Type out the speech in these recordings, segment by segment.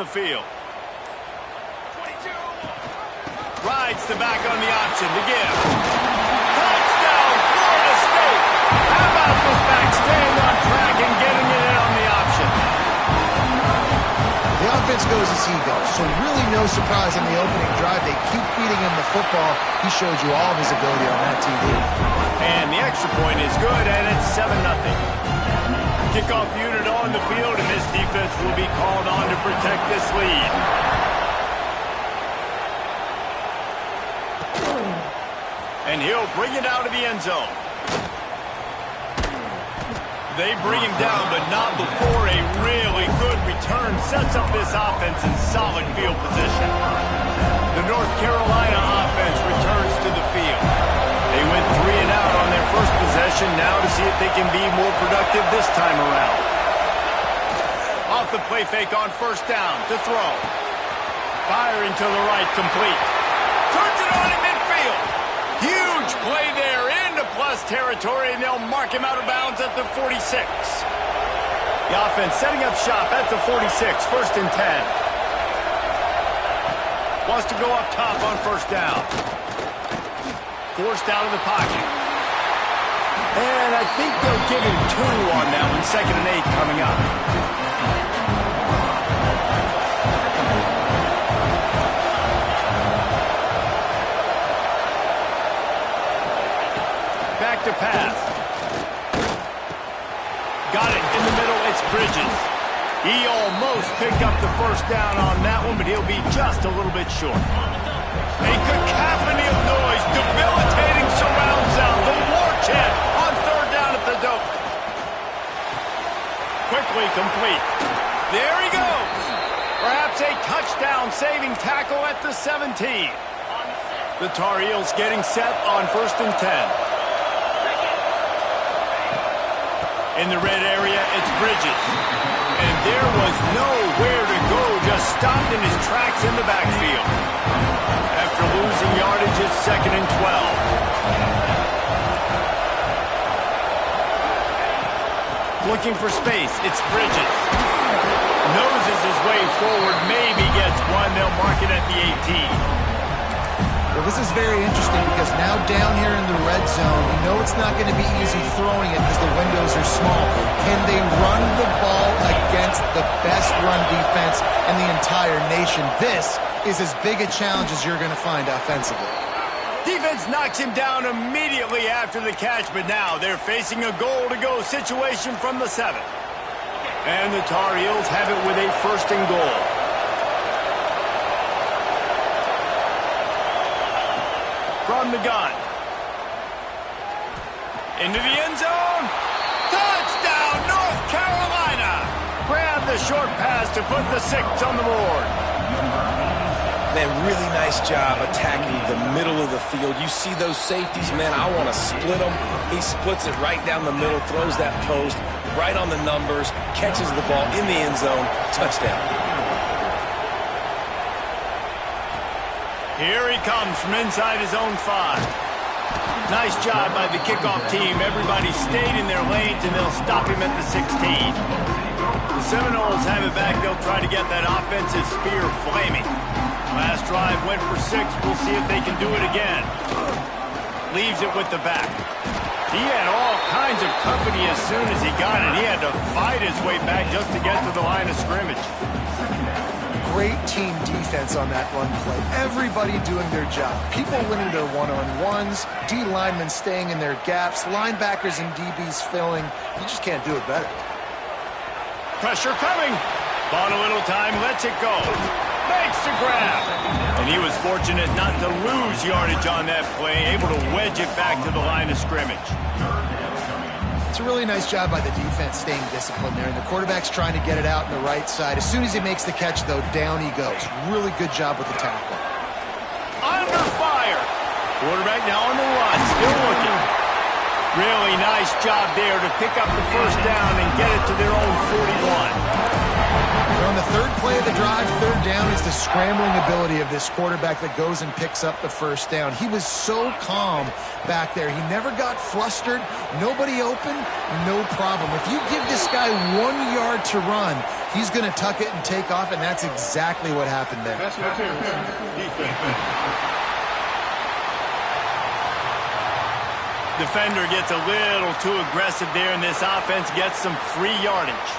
the field. Rides the back on the option to give. Touchdown, Florida State. How about this back staying on track and getting it in on the option? The offense goes as he goes, so really no surprise in the opening drive. They keep feeding him the football. He showed you all of his ability on that TV. And the extra point is good, and it's 7-0. Kickoff unit on the field, and this defense will be called on to protect this lead. And he'll bring it out of the end zone. They bring him down, but not before a really good return sets up this offense in solid field position. The North Carolina offense returns to the field. They went 3 and out on their first possession, now to see if they can be more productive this time around. Off the play fake on first down to throw. Firing to the right, complete. Turns it on in midfield. Huge play there into plus territory, and they'll mark him out of bounds at the 46. The offense setting up shop at the 46, 1st and 10. Wants to go up top on first down. Forced out of the pocket. And I think they'll give him 2 on that one, 2nd and 8 coming up. To pass. Got it in the middle, it's Bridges. He almost picked up the first down on that one, but he'll be just a little bit short. A cacophony of noise, debilitating surround sound, the war chant on 3rd down at the dope. Quickly complete. There he goes. Perhaps a touchdown-saving tackle at the 17. The Tar Heels getting set on 1st and 10. In the red area, it's Bridges. And there was nowhere to go, just stopped in his tracks in the backfield. After losing yardage, it's 2nd and 12. Looking for space, it's Bridges. Noses his way forward, maybe gets one. They'll mark it at the 18. Well, this is very interesting because now down here in the red zone, we know it's not going to be easy throwing it because the windows are small. Can they run the ball against the best run defense in the entire nation? This is as big a challenge as you're going to find offensively. Defense knocks him down immediately after the catch, but now they're facing a goal-to-go situation from the 7. And the Tar Heels have it with a 1st and goal. From the gun. Into the end zone. Touchdown, North Carolina. Grab the short pass to put the 6 on the board. Man, really nice job attacking the middle of the field. You see those safeties, man, I want to split them. He splits it right down the middle, throws that post, right on the numbers, catches the ball in the end zone. Touchdown. Here he comes from inside his own 5. Nice job by the kickoff team. Everybody stayed in their lanes, and they'll stop him at the 16. The Seminoles have it back. They'll try to get that offensive spear flaming. Last drive went for 6. We'll see if they can do it again. Leaves it with the back. He had all kinds of company as soon as he got it. He had to fight his way back just to get to the line of scrimmage. Great team defense on that run play. Everybody doing their job. People winning their one-on-ones, D linemen staying in their gaps, linebackers and DBs filling. You just can't do it better. Pressure coming. Bought a little time, lets it go. Makes the grab. And he was fortunate not to lose yardage on that play, able to wedge it back to the line of scrimmage. It's a really nice job by the defense staying disciplined there, and the quarterback's trying to get it out on the right side. As soon as he makes the catch, though, down he goes. Really good job with the tackle. Under fire. Quarterback now on the run, still looking. Really nice job there to pick up the first down and get it to their own 41. On the third play of the drive, third down is the scrambling ability of this quarterback that goes and picks up the first down. He was so calm back there. He never got flustered. Nobody open, no problem. If you give this guy 1 yard to run, he's going to tuck it and take off, and that's exactly what happened there. Defender gets a little too aggressive there, and this offense gets some free yardage.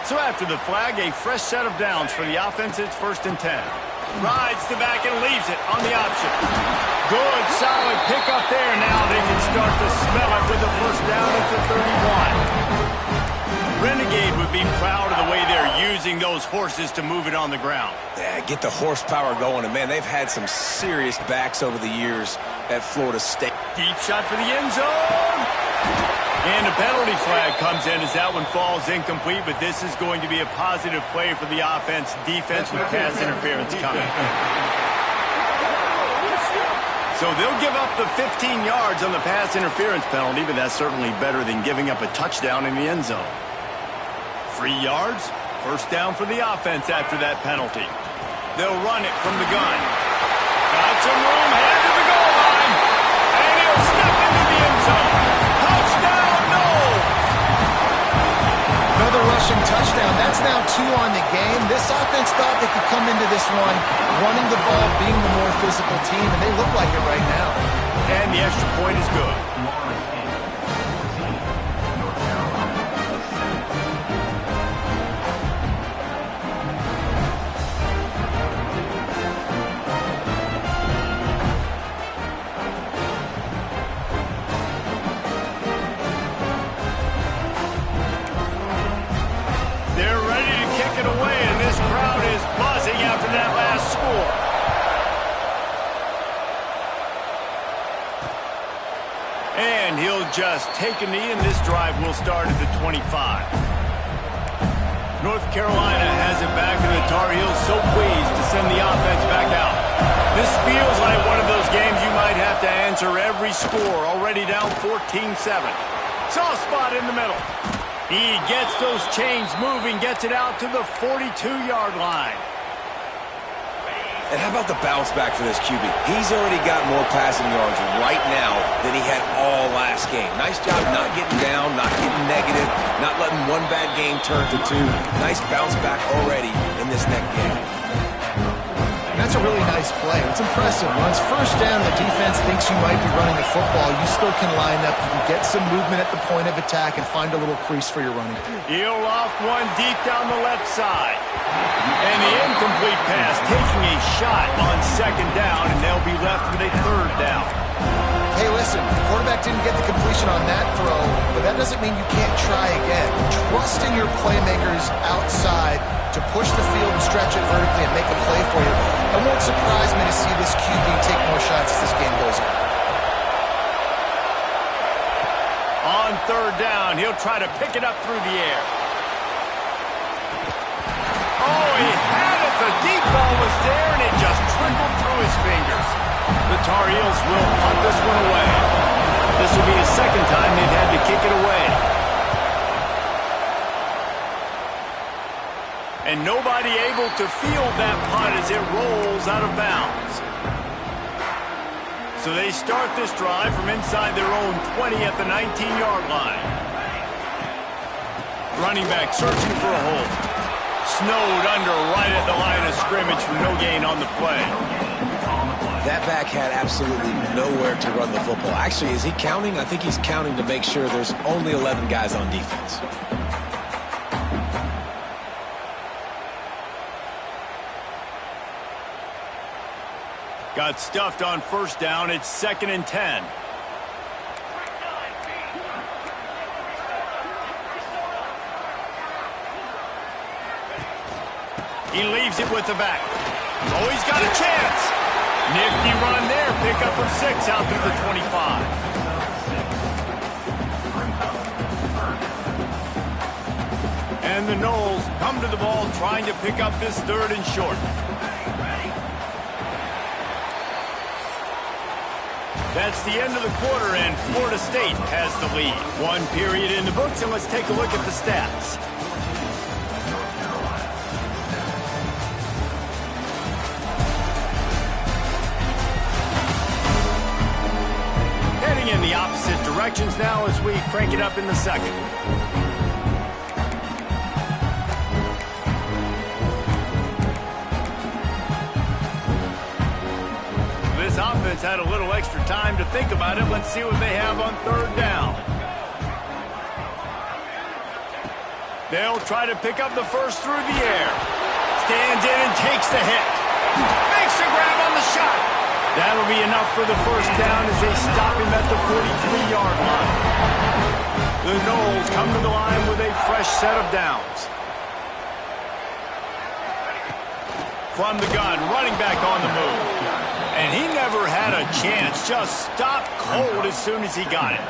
So after the flag, a fresh set of downs for the offense. It's 1st and 10. Rides the back and leaves it on the option. Good, solid pickup there. Now they can start to smell it with the first down at the 31. Renegade would be proud of the way they're using those horses to move it on the ground. Yeah, get the horsepower going. And, man, they've had some serious backs over the years at Florida State. Deep shot for the end zone. And a penalty flag comes in as that one falls incomplete, but this is going to be a positive play for the offense. Defense with pass interference coming. So they'll give up the 15 yards on the pass interference penalty, but that's certainly better than giving up a touchdown in the end zone. 3 yards, first down for the offense after that penalty. They'll run it from the gun. Got some room, head to the goal line. And he'll step into the end zone. Touchdown, no! Another rushing touchdown. That's now 2 on the game. This offense thought they could come into this one running the ball, being the more physical team, and they look like it right now. And the extra point is good. And he'll just take a knee, and this drive will start at the 25. North Carolina has it back, and the Tar Heels so pleased to send the offense back out. This feels like one of those games you might have to answer every score, already down 14-7. Soft spot in the middle. He gets those chains moving, gets it out to the 42-yard line. And how about the bounce back for this QB? He's already got more passing yards right now than he had all last game. Nice job not getting down, not getting negative, not letting one bad game turn to 2. Nice bounce back already in this next game. That's a really nice play. It's impressive. When it's first down, the defense thinks you might be running the football. You still can line up. You can get some movement at the point of attack and find a little crease for your running. He'll loft one deep down the left side. And the incomplete pass taking a shot on 2nd down, and they'll be left with a 3rd down. Hey, listen, the quarterback didn't get the completion on that throw, but that doesn't mean you can't try again. Trust in your playmakers outside to push the field and stretch it vertically and make a play for you. It won't surprise me to see this QB take more shots as this game goes on. On 3rd down, he'll try to pick it up through the air. Oh, he had it. The deep ball was there, and it just trickled through his fingers. The Tar Heels will punt this one away. This will be the 2nd time they've had to kick it away. And nobody able to field that punt as it rolls out of bounds. So they start this drive from inside their own 20 at the 19-yard line. Running back searching for a hole. Snowed under right at the line of scrimmage for no gain on the play. That back had absolutely nowhere to run the football. Actually, is he counting? I think he's counting to make sure there's only 11 guys on defense. Got stuffed on 1st down. It's 2nd and 10. He leaves it with the back. Oh, he's got a chance. Nifty run there. Pickup of 6 out through the 25. And the Noles come to the ball trying to pick up this 3rd and short. That's the end of the quarter, and Florida State has the lead. 1 period in the books, and let's take a look at the stats. the opposite directions now as we crank it up in the second. This offense had a little extra time to think about it. Let's see what they have on third down. They'll try to pick up the first through the air. Stands in and takes the hit. Makes a grab on the shot. That'll be enough for the first down as they stop him at the 43-yard line. The Noles come to the line with a fresh set of downs. From the gun, running back on the move. And he never had a chance. Just stopped cold as soon as he got it.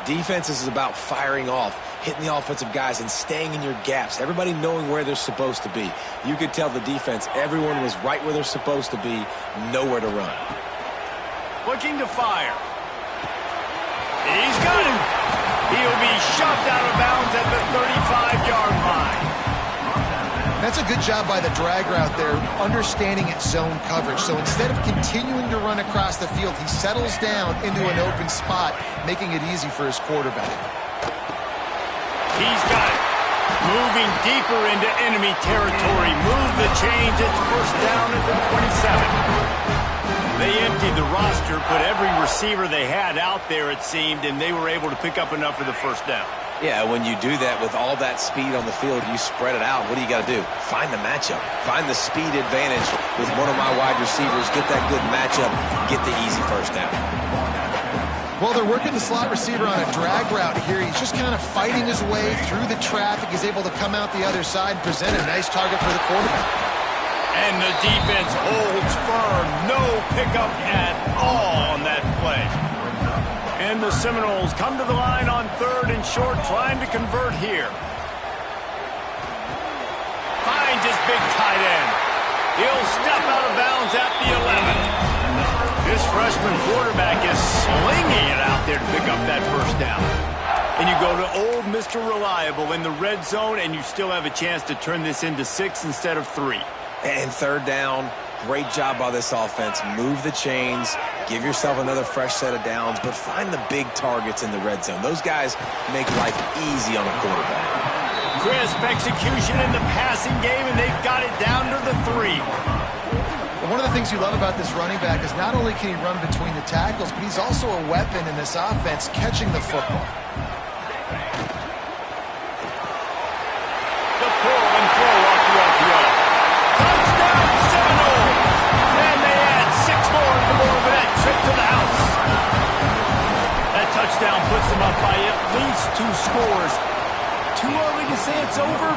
Defense is about firing off, hitting the offensive guys and staying in your gaps. Everybody knowing where they're supposed to be. You could tell the defense, everyone was right where they're supposed to be, nowhere to run. Looking to fire. He's got him. He'll be shoved out of bounds at the 35-yard line. That's a good job by the drag route there, understanding its zone coverage. So instead of continuing to run across the field, he settles down into an open spot, making it easy for his quarterback. He's got it. Moving deeper into enemy territory. Move the chains. It's first down at the 27. They emptied the roster, put every receiver they had out there, it seemed, and they were able to pick up enough for the first down. Yeah, when you do that with all that speed on the field, you spread it out. What do you got to do? Find the matchup. Find the speed advantage with one of my wide receivers. Get that good matchup. Get the easy first down. Well, they're working the slot receiver on a drag route here. He's just kind of fighting his way through the traffic. He's able to come out the other side, present a nice target for the quarterback. And the defense holds firm. No pickup at all on that play. And the Seminoles come to the line on third and short, trying to convert here. Finds his big tight end. He'll step out of bounds at the 11. This freshman quarterback is slinging it out there to pick up that first down. And you go to old Mr. Reliable in the red zone, and you still have a chance to turn this into 6 instead of 3. And third down, great job by this offense. Move the chains, give yourself another fresh set of downs, but find the big targets in the red zone. Those guys make life easy on a quarterback. Crisp execution in the passing game, and they've got it down to the 3. Well, one of the things you love about this running back is not only can he run between the tackles, but he's also a weapon in this offense catching the football. The pull and throw off the RPO. Touchdown Seminoles! And they add 6 more to the board with that trip to the house. That touchdown puts them up by at least 2 scores. Too early to say it's over?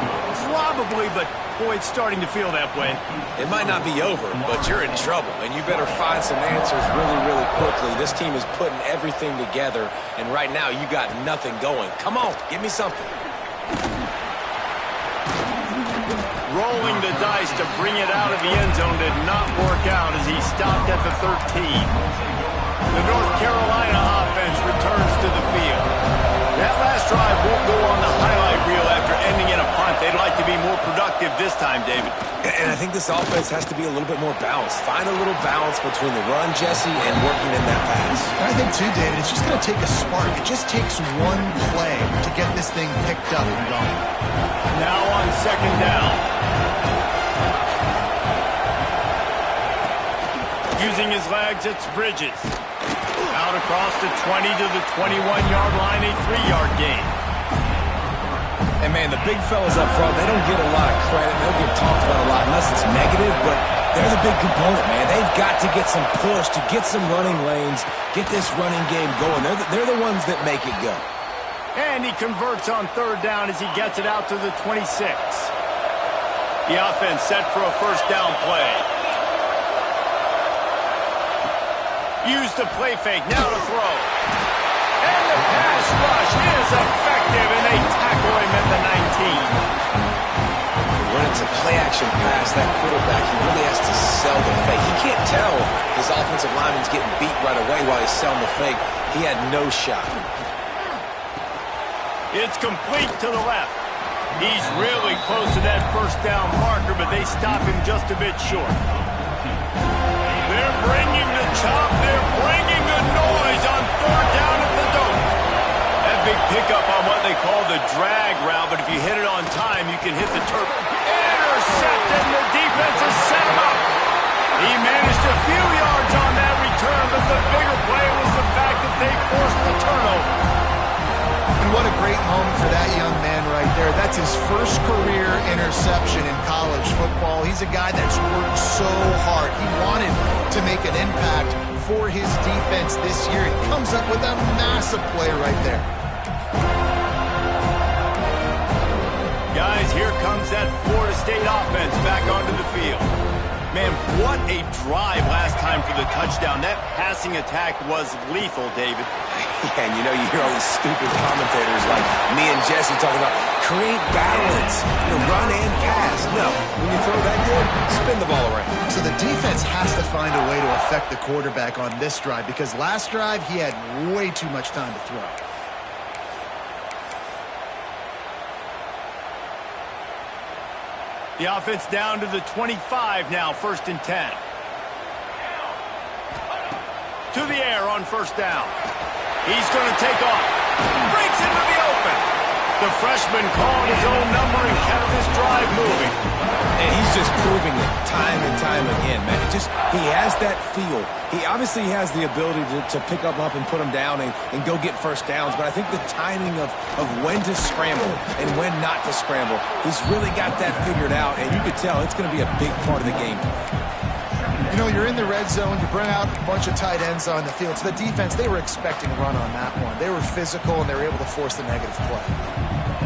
Probably, but boy, it's starting to feel that way. It might not be over, but you're in trouble, and you better find some answers really, really quickly. This team is putting everything together, and right now you got nothing going. Come on, give me something. Rolling the dice to bring it out of the end zone did not work out as he stopped at the 13. The North Carolina offense returns to the field. That last drive won't go on the highlight reel after ending in a punt. They'd like to be more productive this time, David. And I think this offense has to be a little bit more balanced. Find a little balance between the run, Jesse, and working in that pass. I think, too, David, it's just going to take a spark. It just takes one play to get this thing picked up and going. Now on second down. Using his legs, it's Bridges. Out across the 20 to the 21-yard line, a 3-yard gain. And, man, the big fellas up front, they don't get a lot of credit. They don't get talked about a lot unless it's negative, but they're the big component, man. They've got to get some push, to get some running lanes, get this running game going. They're the ones that make it go. And he converts on third down as he gets it out to the 26. The offense set for a first down play. Use the play fake, now to throw. And the pass rush is effective, and they tackle him at the 19. When it's a play-action pass, that quarterback, he really has to sell the fake. He can't tell his offensive lineman's getting beat right away while he's selling the fake. He had no shot. It's complete to the left. He's really close to that first down marker, but they stop him just a bit short. They're bringing the chop. They're bringing the noise on third pick up on what they call the drag route, but if you hit it on time, you can hit the turf. Intercepted, and the defense has set him up. He managed a few yards on that return, but the bigger play was the fact that they forced the turnover. And what a great moment for that young man right there. That's his first career interception in college football. He's a guy that's worked so hard. He wanted to make an impact for his defense this year. He comes up with a massive play right there. Guys, here comes that Florida State offense back onto the field. Man, what a drive last time for the touchdown. That passing attack was lethal, David. Yeah, and you know, you hear all these stupid commentators like me and Jesse talking about create balance, run and pass. No, when you throw that good, spin the ball around. So the defense has to find a way to affect the quarterback on this drive because last drive he had way too much time to throw. The offense down to the 25 now, 1st and 10. To the air on 1st down. He's going to take off. Breaks into the open. The freshman called his own number and kept this drive moving. And he's just proving it time and time again, man. He has that feel. He obviously has the ability to pick up and put him down and go get 1st downs, but I think the timing of when to scramble and when not to scramble, he's really got that figured out, and you can tell it's going to be a big part of the game. You know, you're in the red zone, you bring out a bunch of tight ends on the field. So the defense, they were expecting run on that one. They were physical, and they were able to force the negative play.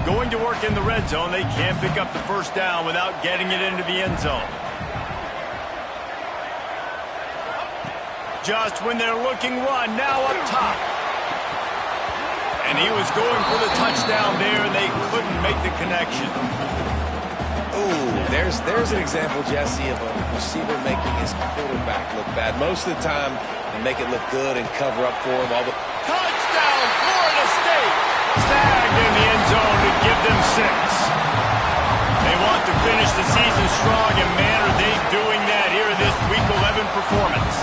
Going to work in the red zone, they can't pick up the 1st down without getting it into the end zone. Just when they're looking run, now up top. And he was going for the touchdown there, and they couldn't make the connection. Ooh, there's an example, Jesse, of a receiver making his quarterback look bad. Most of the time, they make it look good and cover up for him. Touchdown, Florida State! Snagged in the end zone to give them 6. They want to finish the season strong, and man, are they doing that here in this Week 11 performance.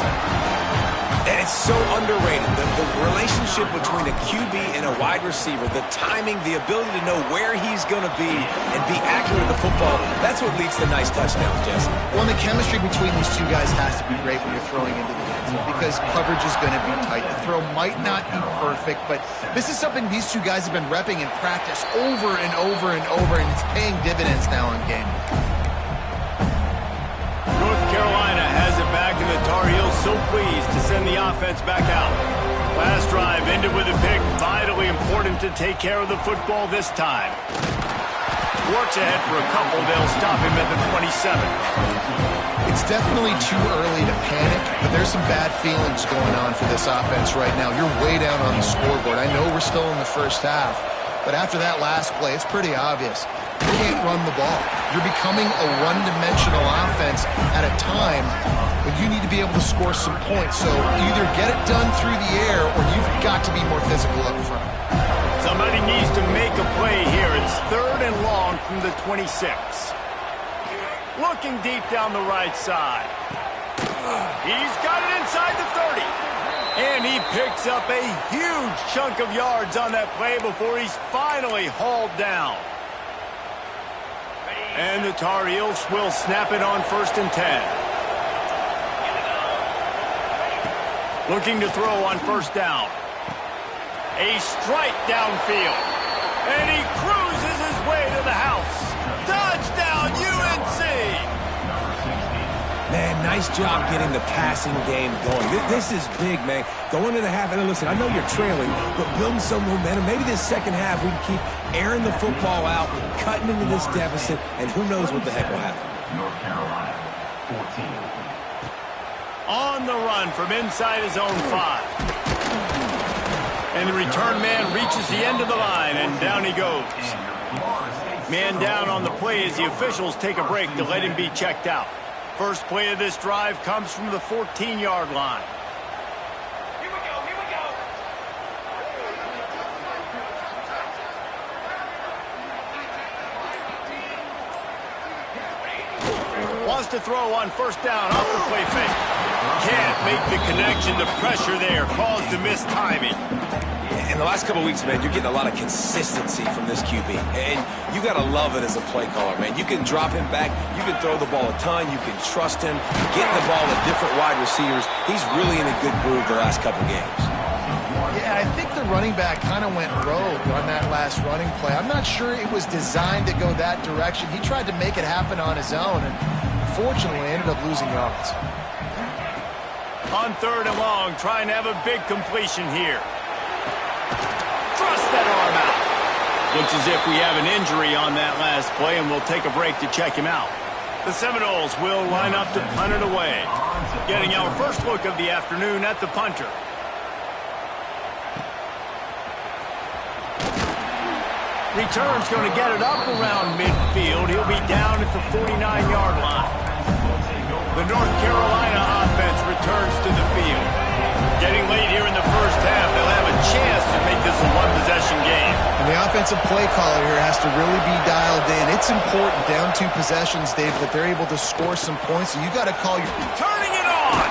And it's so underrated. The relationship between a QB and a wide receiver, the timing, the ability to know where he's going to be and be accurate with the football, that's what leads to nice touchdowns, Jesse. Well, the chemistry between these two guys has to be great when you're throwing into the end zone because coverage is going to be tight. The throw might not be perfect, but this is something these two guys have been repping in practice over and over and over, and it's paying dividends now in game. North Carolina has it back, and the Tar Heels so pleased to send the offense back out. Last drive ended with a pick. Vitally important to take care of the football this time. Works ahead for a couple. They'll stop him at the 27. It's definitely too early to panic, but there's some bad feelings going on for this offense right now. You're way down on the scoreboard. I know we're still in the first half, but after that last play, it's pretty obvious. You can't run the ball. You're becoming a one-dimensional offense at a time when you need to be able to score some points. So either get it done through the air or you've got to be more physical up front. Somebody needs to make a play here. It's 3rd and long from the 26. Looking deep down the right side. He's got it inside the 30. And he picks up a huge chunk of yards on that play before he's finally hauled down. And the Tar Heels will snap it on 1st and 10. Looking to throw on 1st down. A strike downfield. And he cruises his way to the house. Touchdown, UNC! Man, nice job getting the passing game going. This is big, man. Going into the half, and listen, I know you're trailing, but building some momentum. Maybe this second half we can keep airing the football out, cutting into this deficit, and who knows what the heck will happen. North Carolina, 14. On the run from inside his own 5. And the return man reaches the end of the line, and down he goes. Man down on the play as the officials take a break to let him be checked out. First play of this drive comes from the 14-yard line. Here we go, here we go. Wants to throw on 1st down off the play fake. Can't make the connection. The pressure there caused the missed timing. In the last couple of weeks, man, you're getting a lot of consistency from this QB. And you got to love it as a play caller, man. You can drop him back. You can throw the ball a ton. You can trust him. Getting the ball to different wide receivers. He's really in a good groove the last couple games. Yeah, I think the running back kind of went rogue on that last running play. I'm not sure it was designed to go that direction. He tried to make it happen on his own, and unfortunately ended up losing yards. On 3rd and long, trying to have a big completion here. Thrust that arm out. Looks as if we have an injury on that last play, and we'll take a break to check him out. The Seminoles will line up to punt it away. Getting our first look of the afternoon at the punter. Return's going to get it up around midfield. He'll be down at the 49-yard line. The North Carolina offense returns to the field. Getting late here in the first half, they'll have a chance to make this a one-possession game. And the offensive play caller here has to really be dialed in. It's important, down 2 possessions, Dave, that they're able to score some points. So you got to call your... Turning it on!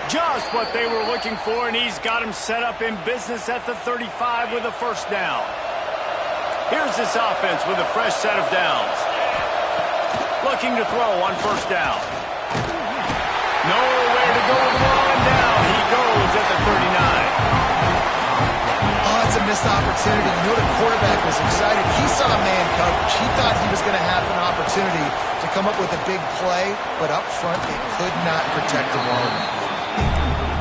Just what they were looking for, and he's got him set up in business at the 35 with a first down. Here's this offense with a fresh set of downs. Looking to throw on first down. Nowhere to go with the ball, and down he goes at the 39. Oh, it's a missed opportunity. You know the quarterback was excited. He saw man coverage. He thought he was going to have an opportunity to come up with a big play, but up front, it could not protect him well enough.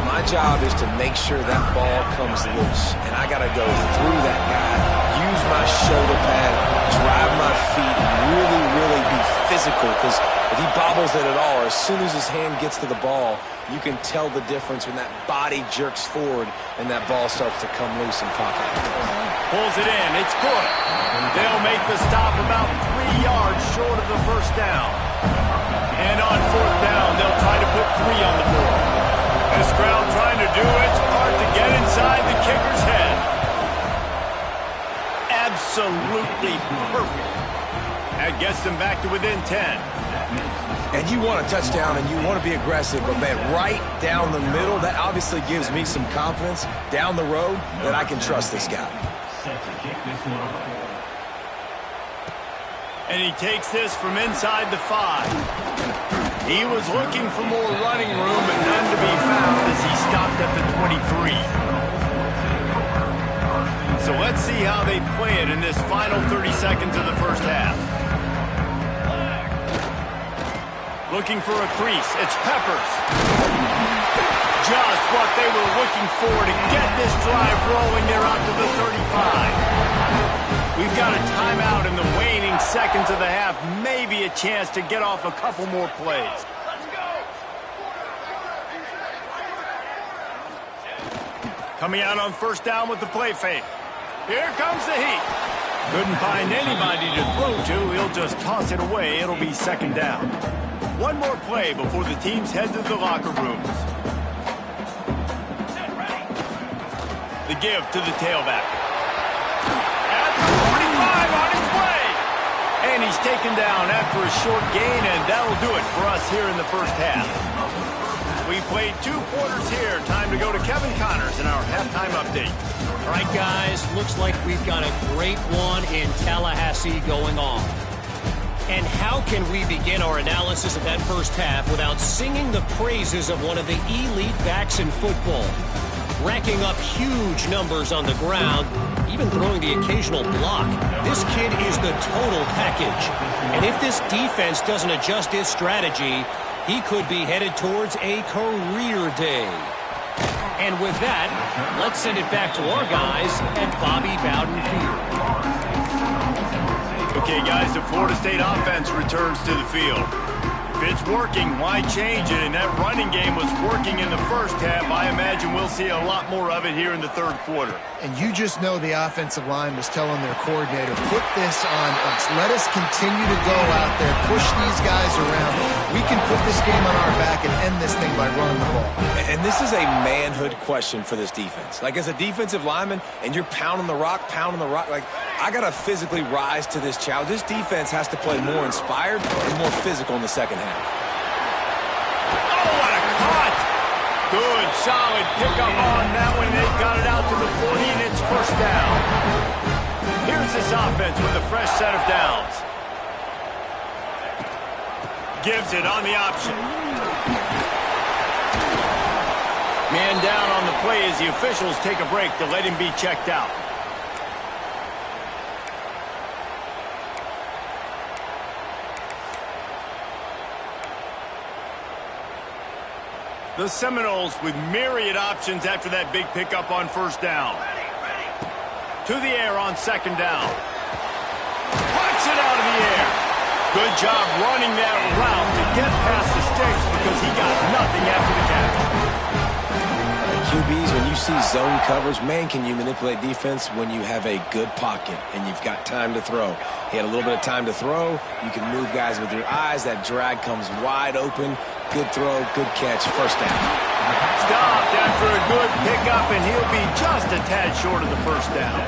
My job is to make sure that ball comes loose, and I got to go through that guy, use my shoulder pad, drive my feet, and really be physical, because if he bobbles it at all, or as soon as his hand gets to the ball, you can tell the difference when that body jerks forward and that ball starts to come loose and pop out. Pulls it in. It's good. They'll make the stop about 3 yards short of the first down. And on 4th down, they'll try to put 3 on the board. This crowd trying to do its part to get inside the kicker's head. Absolutely perfect. That gets them back to within 10. And you want a touchdown and you want to be aggressive, but man, right down the middle, that obviously gives me some confidence down the road that I can trust this guy. And he takes this from inside the 5. He was looking for more running room, but none to be found as he stopped at the 23. So let's see how they play it in this final 30 seconds of the first half. Looking for a crease. It's Peppers. Just what they were looking for to get this drive rolling there out to the 35. We've got a timeout in the waning seconds of the half. Maybe a chance to get off a couple more plays. Coming out on first down with the play fake. Here comes the heat. Couldn't find anybody to throw to. He'll just toss it away. It'll be 2nd down. One more play before the teams head to the locker rooms. The give to the tailback. At the 45 on his way. And he's taken down after a short gain, and that'll do it for us here in the first half. We played 2 quarters here. Time to go to Kevin Connors in our halftime update. All right, guys, looks like we've got a great one in Tallahassee going on. And how can we begin our analysis of that first half without singing the praises of one of the elite backs in football? Racking up huge numbers on the ground, even throwing the occasional block. This kid is the total package. And if this defense doesn't adjust its strategy, he could be headed towards a career day. And with that, let's send it back to our guys at Bobby Bowden Field. Okay, guys, the Florida State offense returns to the field. If it's working, why change it? And that running game was working in the first half. I imagine we'll see a lot more of it here in the 3rd quarter. And you just know the offensive line was telling their coordinator, put this on us. Let us continue to go out there, push these guys around. We can put this game on our back and end this thing by running the ball. And this is a manhood question for this defense. Like, as a defensive lineman, and you're pounding the rock, like, I got to physically rise to this challenge. This defense has to play more inspired and more physical in the second half. Oh, what a cut! Good, solid pickup on that one. They got it out to the 40, and it's first down. Here's this offense with a fresh set of downs. Gives it on the option. Man down on the play as the officials take a break to let him be checked out. The Seminoles with myriad options after that big pickup on first down. To the air on second down. Punch it out of the air. Good job running that route to get past the sticks because he got nothing after the catch. QBs, when you see zone coverage, man, can you manipulate defense when you have a good pocket and you've got time to throw. He had a little bit of time to throw. You can move guys with your eyes. That drag comes wide open. Good throw, good catch, first down. Stopped after a good pickup, and he'll be just a tad short of the first down.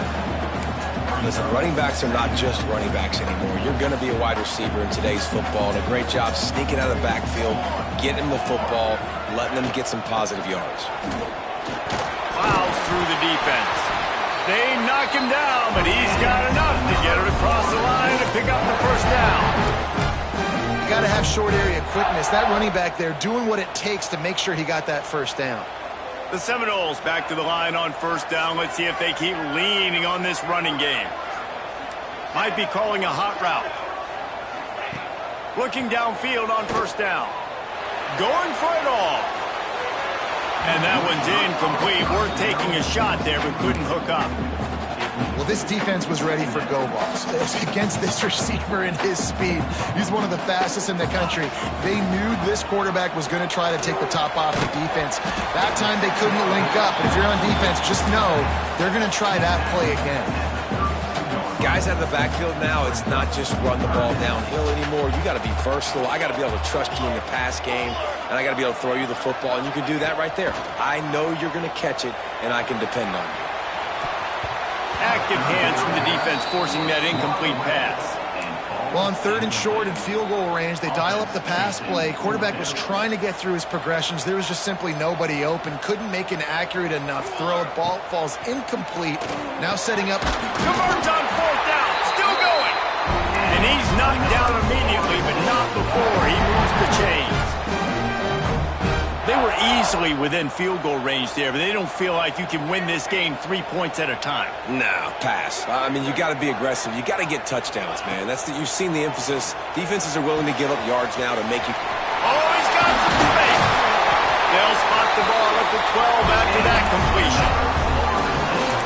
Listen, running backs are not just running backs anymore. You're going to be a wide receiver in today's football, and a great job sneaking out of the backfield, getting them the football, letting them get some positive yards. Plows through the defense. They knock him down, but he's got enough to get it across the line to pick up the first down. You got to have short area quickness. That running back there doing what it takes to make sure he got that first down. The Seminoles back to the line on first down. Let's see if they keep leaning on this running game. Might be calling a hot route. Looking downfield on first down. Going for it all. And that one's incomplete. Worth taking a shot there, but couldn't hook up. Well, this defense was ready for go balls. Against this receiver and his speed, he's one of the fastest in the country. They knew this quarterback was going to try to take the top off the defense. That time they couldn't link up. But if you're on defense, just know they're going to try that play again. Guys out of the backfield now, it's not just run the ball downhill anymore. You got to be versatile. I got to be able to trust you in the pass game, and I got to be able to throw you the football, and you can do that right there. I know you're going to catch it, and I can depend on you. Active hands from the defense forcing that incomplete pass. Well, on third and short and field goal range, they dial up the pass play. Quarterback was trying to get through his progressions. There was just simply nobody open. Couldn't make an accurate enough throw. Ball falls incomplete. Now setting up. Converts on fourth down. Still going. And he's knocked down immediately, but not before he moves the chains. They were easily within field goal range there, but they don't feel like you can win this game 3 points at a time. No, pass. I mean, you got to be aggressive. You got to get touchdowns, man. You've seen the emphasis. Defenses are willing to give up yards now to make you. Oh, he's got some space. They'll spot the ball at the 12 after that completion.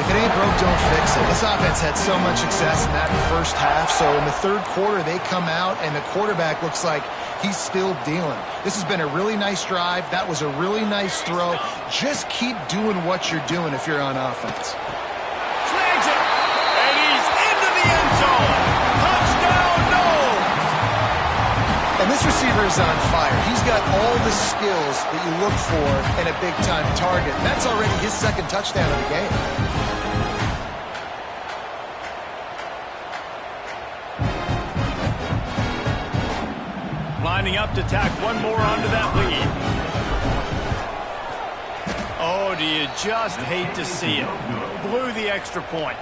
If it ain't broke, don't fix it. This offense had so much success in that first half, so in the third quarter, they come out, and the quarterback looks like he's still dealing. This has been a really nice drive. That was a really nice throw. Just keep doing what you're doing if you're on offense. Flags it, and he's into the end zone. Touchdown, no! And this receiver is on fire. He's got all the skills that you look for in a big-time target. That's already his second touchdown of the game. Lining up to tack one more onto that lead. Oh, do you just hate to see it? Blew the extra point.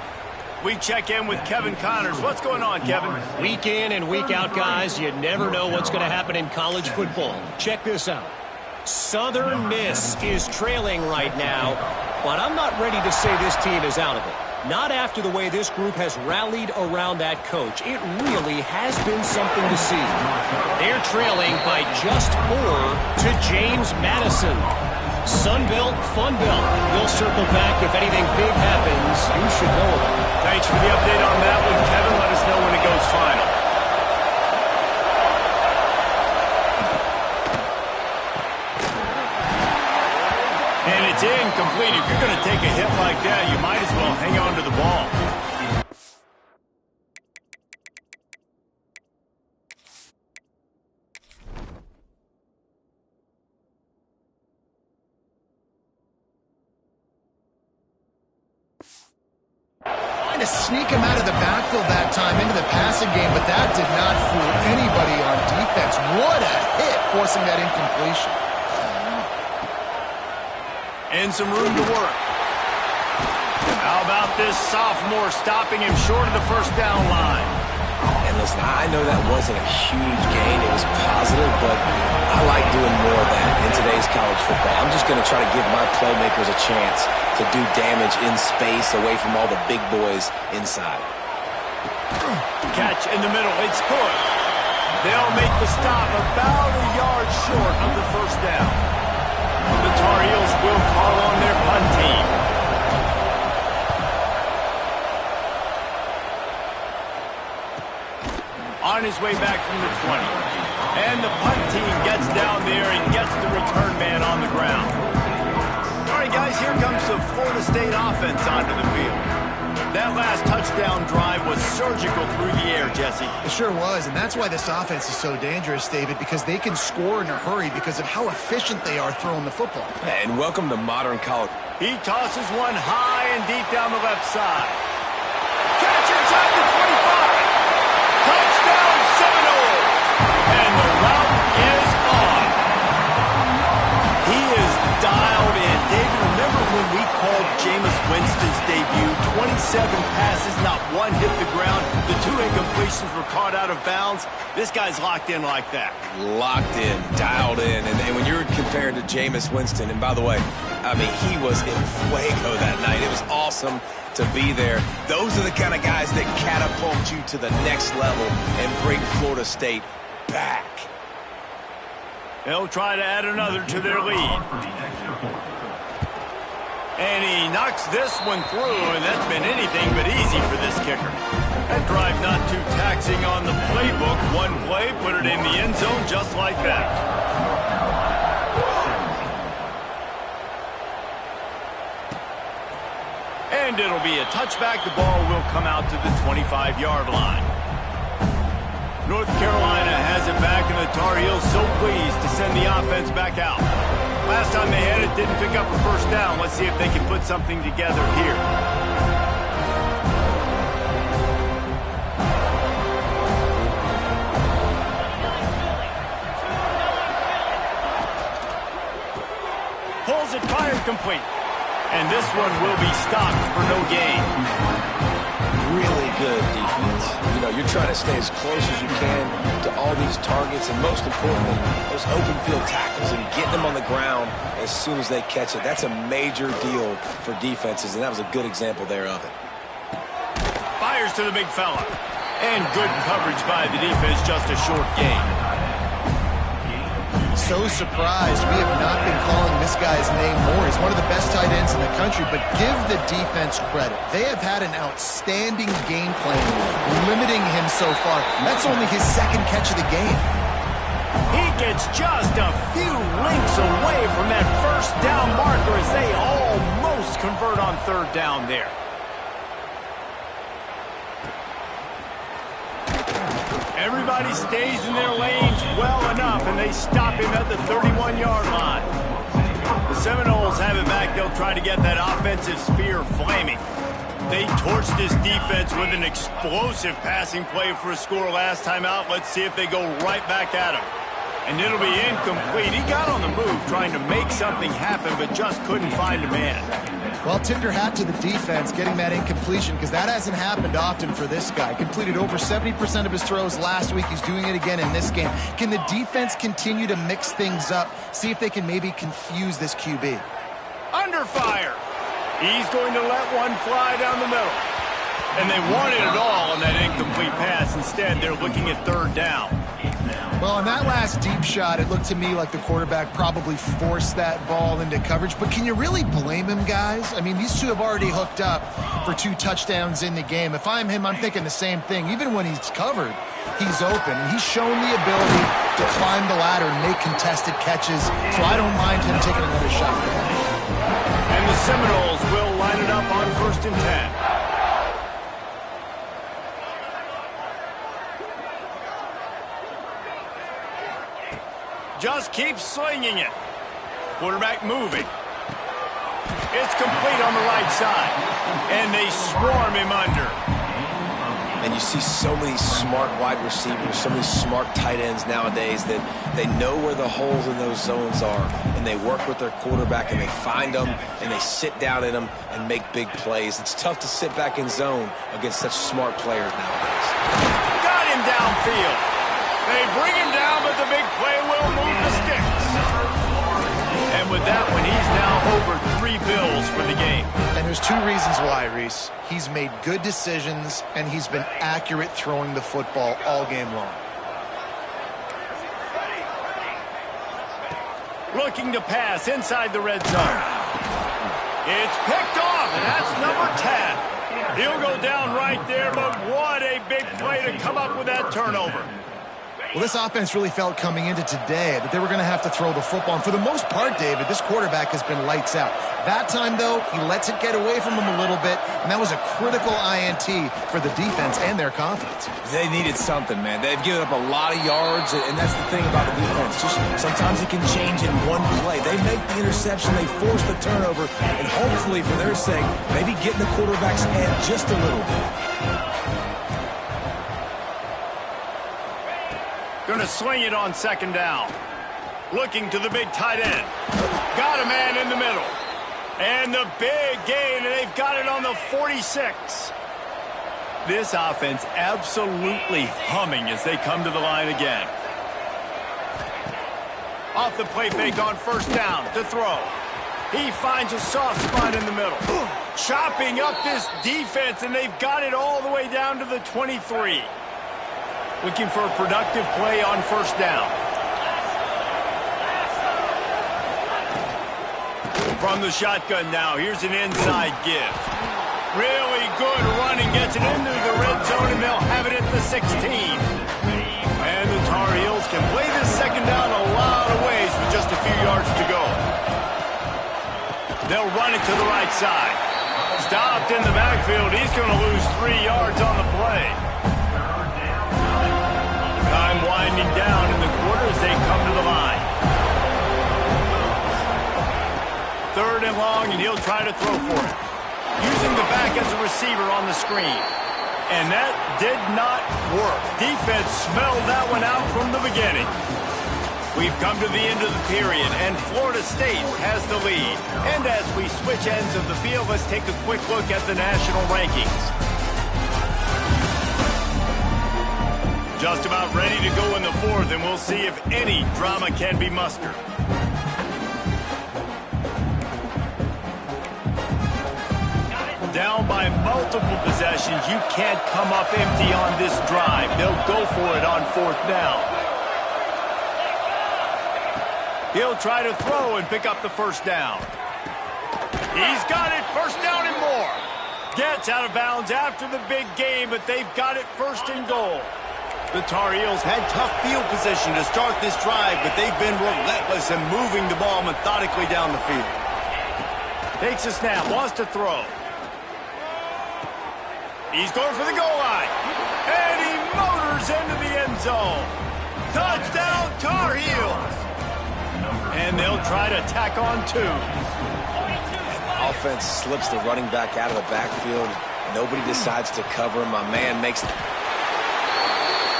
We check in with Kevin Connors. What's going on, Kevin? Week in and week out, guys, you never know what's going to happen in college football. Check this out. Southern Miss is trailing right now, but I'm not ready to say this team is out of it. Not after the way this group has rallied around that coach. It really has been something to see. They're trailing by just 4 to James Madison. Sunbelt, Funbelt. We'll circle back if anything big happens. You should know about it. Thanks for the update on that one, Kevin. Let us know when it goes final. And it's incomplete. If you're going to take a hit like that, you might as well hang on to the ball. Trying to sneak him out of the backfield that time into the passing game, but that did not fool anybody on defense. What a hit, forcing that incompletion. And some room to work. How about this sophomore stopping him short of the first down line? And listen, I know that wasn't a huge gain. It was positive, but I like doing more of that in today's college football. I'm just going to try to give my playmakers a chance to do damage in space away from all the big boys inside. Catch in the middle. It's good. They'll make the stop about a yard short of the first down. The Tar Heels will call on their punt team. On his way back from the 20. And the punt team gets down there and gets the return man on the ground. All right, guys, here comes the Florida State offense onto the field. That last touchdown drive was surgical through the air, Jesse. It sure was, and that's why this offense is so dangerous, David, because they can score in a hurry because of how efficient they are throwing the football. And welcome to modern college. He tosses one high and deep down the left side. Catch inside the 25. Touchdown Seminoles. And the route is on. He is dialed in. David, remember when we called Jameis Winston's debut? 27 passes, not one hit the ground. The 2 incompletions were caught out of bounds. This guy's locked in like that. Locked in, dialed in. And when you're compared to Jameis Winston, and by the way, I mean, he was in fuego that night. It was awesome to be there. Those are the kind of guys that catapult you to the next level and bring Florida State back. They'll try to add another to their lead. And he knocks this one through, and that's been anything but easy for this kicker. That drive not too taxing on the playbook. One play, put it in the end zone just like that. And it'll be a touchback. The ball will come out to the 25-yard line. North Carolina has it back, and the Tar Heels so pleased to send the offense back out. Last time they had it, didn't pick up a first down. Let's see if they can put something together here. Pulls it, fired, complete. And this one will be stopped for no gain. Really good defense. You know, you're trying to stay as close as you can to all these targets, and most importantly, those open field tackles and getting them on the ground as soon as they catch it. That's a major deal for defenses, and that was a good example there of it. Fires to the big fella. And good coverage by the defense, just a short gain. So surprised we have not been calling this guy's name more. He's one of the best tight ends in the country, but give the defense credit. They have had an outstanding game plan, limiting him so far. That's only his 2nd catch of the game. He gets just a few links away from that first down marker as they almost convert on 3rd down there. Everybody stays in their lanes well enough, and they stop him at the 31-yard line. The Seminoles have it back. They'll try to get that offensive spear flaming. They torched this defense with an explosive passing play for a score last time out. Let's see if they go right back at him. And it'll be incomplete. He got on the move trying to make something happen, but just couldn't find a man. Well, tip your hat to the defense getting that incompletion, because that hasn't happened often for this guy. Completed over 70% of his throws last week. He's doing it again in this game. Can the defense continue to mix things up, see if they can maybe confuse this QB? Under fire. He's going to let one fly down the middle. And they wanted it all on that incomplete pass. Instead, they're looking at 3rd down. Well, on that last deep shot, it looked to me like the quarterback probably forced that ball into coverage. But can you really blame him, guys? I mean, these two have already hooked up for 2 touchdowns in the game. If I'm him, I'm thinking the same thing. Even when he's covered, he's open. And he's shown the ability to climb the ladder and make contested catches. So I don't mind him taking another shot. And the Seminoles will line it up on 1st and 10. Just keeps slinging it. Quarterback moving. It's complete on the right side. And they swarm him under. And you see so many smart wide receivers, so many smart tight ends nowadays that they know where the holes in those zones are, and they work with their quarterback, and they find them, and they sit down in them and make big plays. It's tough to sit back in zone against such smart players nowadays. Got him downfield. They bring him down, but the big play will move the sticks. And with that one, he's now over 3 bills for the game. And there's 2 reasons why, Reese. He's made good decisions, and he's been accurate throwing the football all game long. Looking to pass inside the red zone. It's picked off, and that's number 10. He'll go down right there, but what a big play to come up with that turnover. Well, this offense really felt coming into today that they were going to have to throw the football. And for the most part, David, this quarterback has been lights out. That time, though, he lets it get away from him a little bit, and that was a critical INT for the defense and their confidence. They needed something, man. They've given up a lot of yards, and that's the thing about the defense. Just sometimes it can change in one play. They make the interception, they force the turnover, and hopefully, for their sake, maybe get in the quarterback's head just a little bit. Going to swing it on 2nd down. Looking to the big tight end. Got a man in the middle. And the big gain, and they've got it on the 46. This offense absolutely humming as they come to the line again. Off the play fake on 1st down to throw. He finds a soft spot in the middle. Chopping up this defense, and they've got it all the way down to the 23. Looking for a productive play on 1st down. From the shotgun now, here's an inside give. Really good running, gets it into the red zone, and they'll have it at the 16. And the Tar Heels can play this 2nd down a lot of ways with just a few yards to go. They'll run it to the right side. Stopped in the backfield. He's going to lose 3 yards on the play. Time winding down in the quarter as they come to the line. 3rd and long, and he'll try to throw for it. Using the back as a receiver on the screen. And that did not work. Defense smelled that one out from the beginning. We've come to the end of the period, and Florida State has the lead. And as we switch ends of the field, let's take a quick look at the national rankings. Just about ready to go in the 4th, and we'll see if any drama can be mustered. Down by multiple possessions, you can't come up empty on this drive. They'll go for it on 4th down. He'll try to throw and pick up the 1st down. He's got it, 1st down and more. Gets out of bounds after the big game, but they've got it 1st and goal. The Tar Heels had tough field position to start this drive, but they've been relentless in moving the ball methodically down the field. Takes a snap, wants to throw. He's going for the goal line. And he motors into the end zone. Touchdown, Tar Heels. And they'll try to tack on 2. Offense slips the running back out of the backfield. Nobody decides to cover him. My man makes...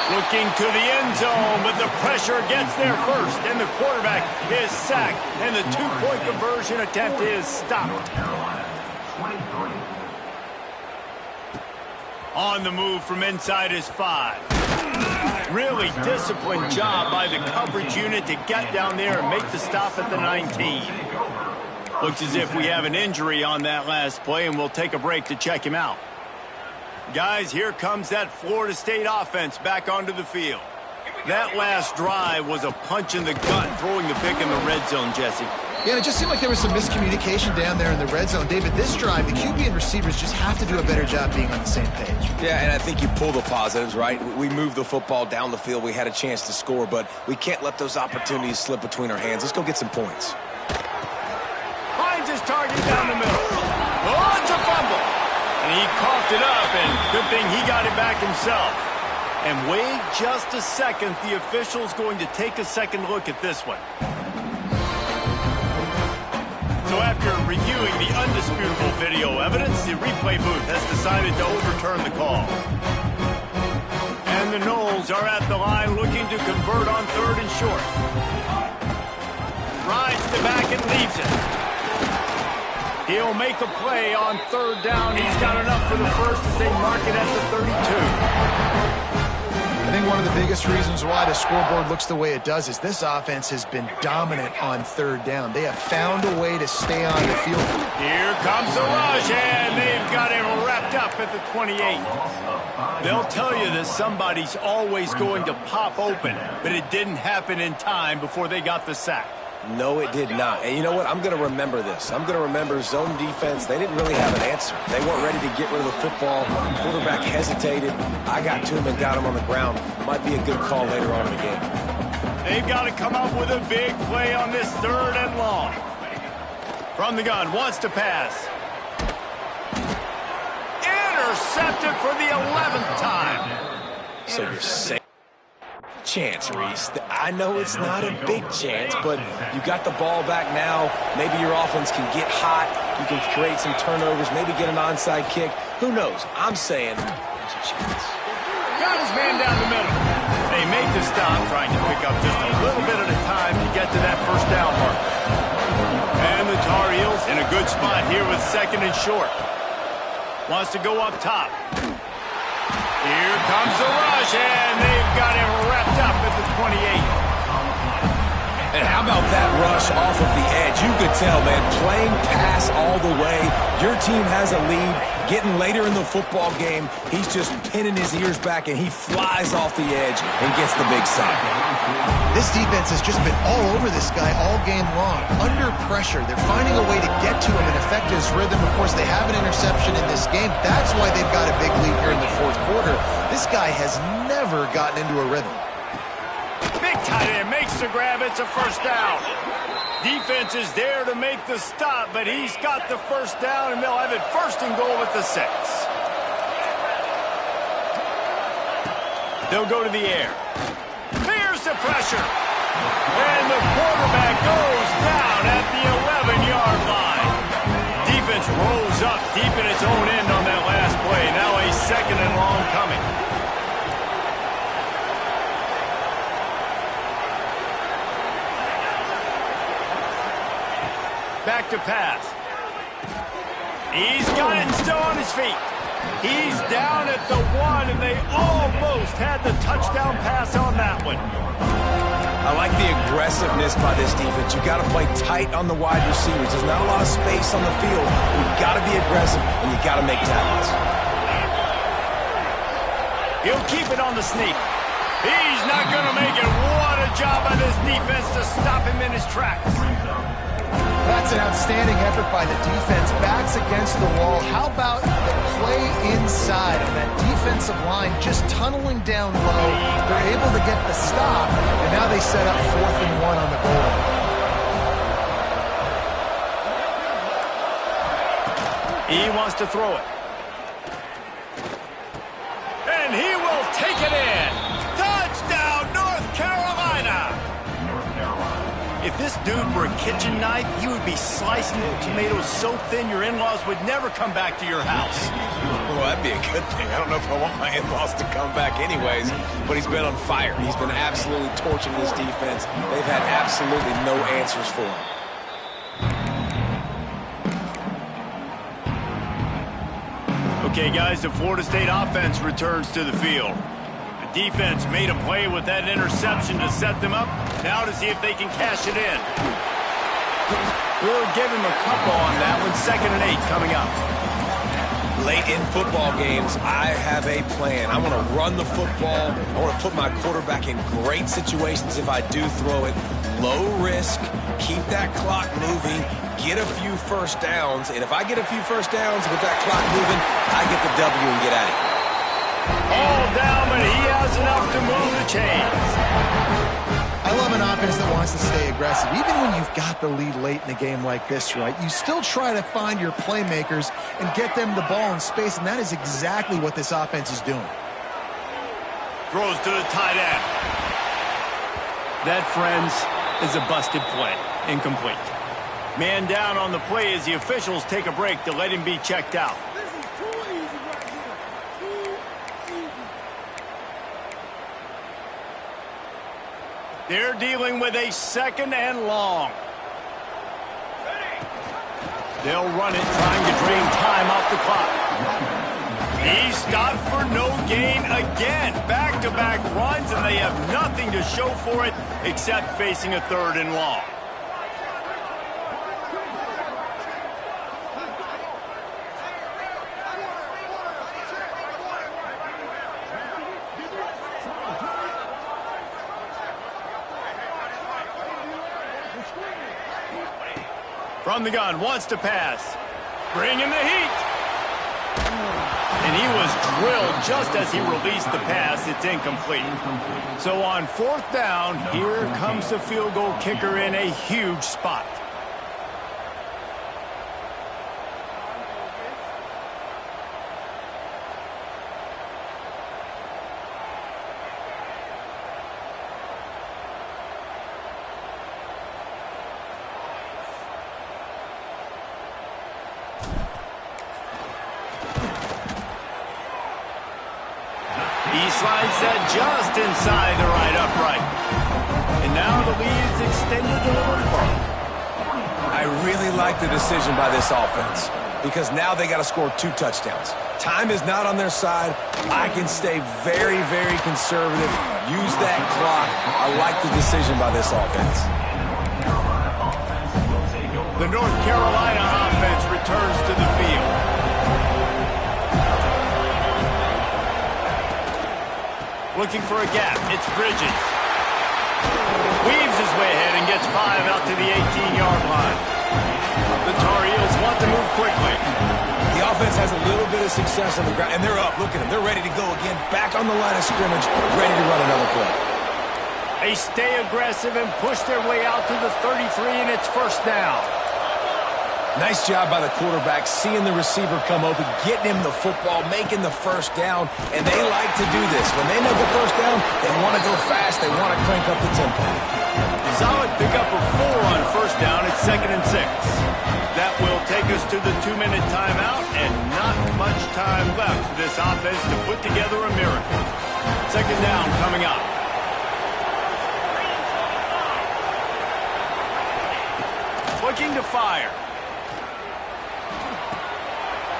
Looking to the end zone, but the pressure gets there first, and the quarterback is sacked, and the 2-point conversion attempt is stopped. On the move from inside his 5. Really disciplined job by the coverage unit to get down there and make the stop at the 19. Looks as if we have an injury on that last play, and we'll take a break to check him out. Guys, here comes that Florida State offense back onto the field. That last drive was a punch in the gut, throwing the pick in the red zone, Jesse. Yeah, it just seemed like there was some miscommunication down there in the red zone. David, this drive, the QB and receivers just have to do a better job being on the same page. Yeah, and I think you pull the positives, right? We moved the football down the field. We had a chance to score, but we can't let those opportunities slip between our hands. Let's go get some points. Finds his target down the middle. Oh, it's a fumble. And he coughed it up, and good thing he got it back himself. And wait just a second. The official's going to take a second look at this one. So after reviewing the undisputable video evidence, the replay booth has decided to overturn the call. And the Knowles are at the line looking to convert on 3rd and short. Rides the back and leaves it. He'll make a play on 3rd down. He's got enough for the first as they mark it at the 32. I think one of the biggest reasons why the scoreboard looks the way it does is this offense has been dominant on 3rd down. They have found a way to stay on the field. Here comes the rush, and they've got him wrapped up at the 28. They'll tell you that somebody's always going to pop open, but it didn't happen in time before they got the sack. No, it did not. And you know what? I'm going to remember this. I'm going to remember zone defense. They didn't really have an answer. They weren't ready to get rid of the football. Quarterback hesitated. I got to him and got him on the ground. Might be a good call later on in the game. They've got to come up with a big play on this 3rd and long. From the gun, wants to pass. Intercepted for the 11th time. So you're saying chance, Reese. I know it's not a big chance, but you got the ball back now. Maybe your offense can get hot. You can create some turnovers, maybe get an onside kick. Who knows? I'm saying there's a chance. Got his man down the middle. They make the stop, trying to pick up just a little bit at a time to get to that 1st down mark. And the Tar Heels in a good spot here with 2nd and short. Wants to go up top. Here comes the rush, and they've got him wrapped up at the 28. And how about that rush off of the edge? You could tell, man, playing pass all the way. Your team has a lead. Getting later in the football game, he's just pinning his ears back, and he flies off the edge and gets the big sack. This defense has just been all over this guy all game long. Under pressure, they're finding a way to get to him and affect his rhythm. Of course, they have an interception in this game. That's why they've got a big lead here in the 4th quarter. This guy has never gotten into a rhythm. Big tight end makes the grab. It's a 1st down. Defense is there to make the stop, but he's got the 1st down, and they'll have it 1st and goal at the 6. They'll go to the air. Here's the pressure. And the quarterback goes down at the 11-yard line. Defense rolls up deep in its own end on that last play. Now a 2nd and long coming. Back to pass. He's got it still on his feet. He's down at the 1, and they almost had the touchdown pass on that one. I like the aggressiveness by this defense. You got to play tight on the wide receivers. There's not a lot of space on the field. You've got to be aggressive, and you got to make tackles. He'll keep it on the sneak. He's not going to make it. What a job by this defense to stop him in his tracks. That's an outstanding effort by the defense. Backs against the wall. How about the play inside of that defensive line just tunneling down low? They're able to get the stop, and now they set up 4th and 1 on the goal line. He wants to throw it. And he will take it in. Touchdown, North Carolina! If this dude were a kitchen knife, he would be slicing the tomatoes so thin your in-laws would never come back to your house. Well, that'd be a good thing. I don't know if I want my in-laws to come back anyways, but he's been on fire. He's been absolutely torching this defense. They've had absolutely no answers for him. Okay, guys, the Florida State offense returns to the field. The defense made a play with that interception to set them up. Now to see if they can cash it in. We'll give him a couple on that one. 2nd and 8 coming up. Late in football games, I have a plan. I want to run the football. I want to put my quarterback in great situations if I do throw it. Low risk, keep that clock moving, get a few 1st downs. And if I get a few 1st downs with that clock moving, I get the W and get out of here. All down, but he has enough to move the chains. I love an offense that wants to stay aggressive. Even when you've got the lead late in a game like this, right, you still try to find your playmakers and get them the ball in space, and that is exactly what this offense is doing. Throws to the tight end. That, friends, is a busted play. Incomplete. Man down on the play as the officials take a break to let him be checked out. They're dealing with a 2nd and long. They'll run it, trying to drain time off the clock. He stopped for no gain again. Back-to-back runs, and they have nothing to show for it except facing a 3rd and long. From the gun, wants to pass. Bringing the heat. And he was drilled just as he released the pass. It's incomplete. So on 4th down, here comes the field goal kicker in a huge spot. He slides that just inside the right upright. And now the lead is extended a little further. I really like the decision by this offense because now they got to score 2 touchdowns. Time is not on their side. I can stay very, very conservative. Use that clock. I like the decision by this offense. The North Carolina offense returns to the field. Looking for a gap. It's Bridges. Weaves his way ahead and gets 5 out to the 18-yard line. The Tar Heels want to move quickly. The offense has a little bit of success on the ground, and they're up. Look at them. They're ready to go again. Back on the line of scrimmage, ready to run another play. They stay aggressive and push their way out to the 33, and it's 1st down. Nice job by the quarterback, seeing the receiver come open, getting him the football, making the 1st down, and they like to do this. When they make the 1st down, they want to go fast. They want to crank up the tempo. Solid pickup of 4 on 1st down. It's 2nd and 6. That will take us to the 2-minute timeout, and not much time left for this offense to put together a miracle. 2nd down coming up. Looking to fire.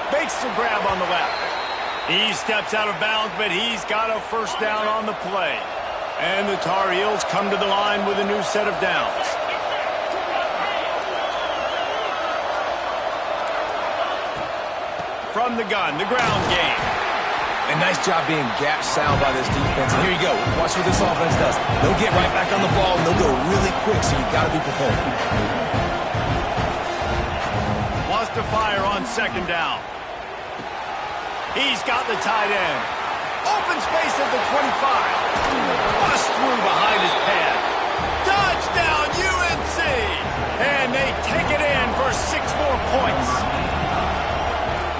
Makes the grab on the left. He steps out of bounds, but he's got a 1st down on the play. And the Tar Heels come to the line with a new set of downs. From the gun, the ground game. And nice job being gap sound by this defense. And here you go. Watch what this offense does. They'll get right back on the ball, and they'll go really quick, so you've got to be prepared. Wants to fire on 2nd down. He's got the tight end. Open space at the 25. Bust through behind his pad. Touchdown, UNC! And they take it in for 6 more points.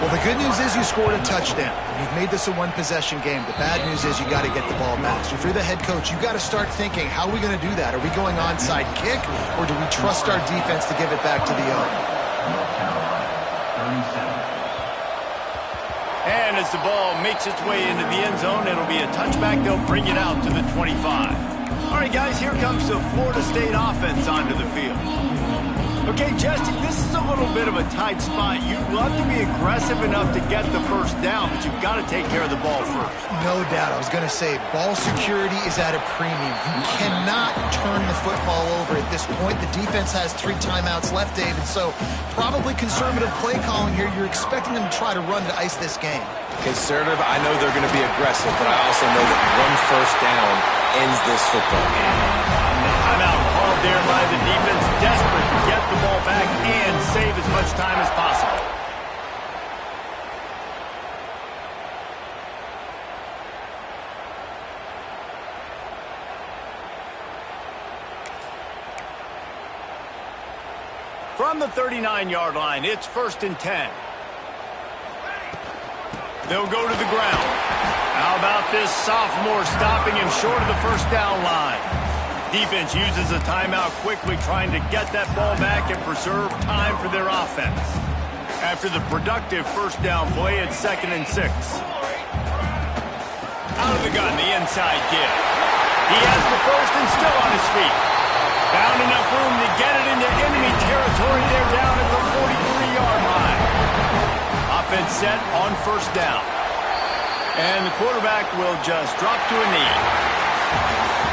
Well, the good news is you scored a touchdown. You've made this a 1-possession game. The bad news is you got to get the ball back. So if you're the head coach, you got to start thinking, how are we going to do that? Are we going onside kick, or do we trust our defense to give it back to the owner? And as the ball makes its way into the end zone, it'll be a touchback. They'll bring it out to the 25. All right, guys, here comes the Florida State offense onto the field. Okay, Jesse, this is a little bit of a tight spot. You'd love to be aggressive enough to get the 1st down, but you've got to take care of the ball first. No doubt. I was going to say, ball security is at a premium. You cannot turn the football over at this point. The defense has 3 timeouts left, David, so probably conservative play calling here. You're expecting them to try to run to ice this game. Conservative, I know they're going to be aggressive, but I also know that 1 1st down ends this football game. Timeout called there by the defense, desperate to get the ball back and save as much time as possible. From the 39-yard line, it's 1st and 10. They'll go to the ground. How about this sophomore stopping him short of the 1st down line? Defense uses a timeout quickly, trying to get that ball back and preserve time for their offense. After the productive 1st down play, it's 2nd and 6. Out of the gun, the inside give. He has the first and still on his feet. Found enough room to get it into enemy territory. They're down at the 43-yard line. Offense set on first down. And the quarterback will just drop to a knee.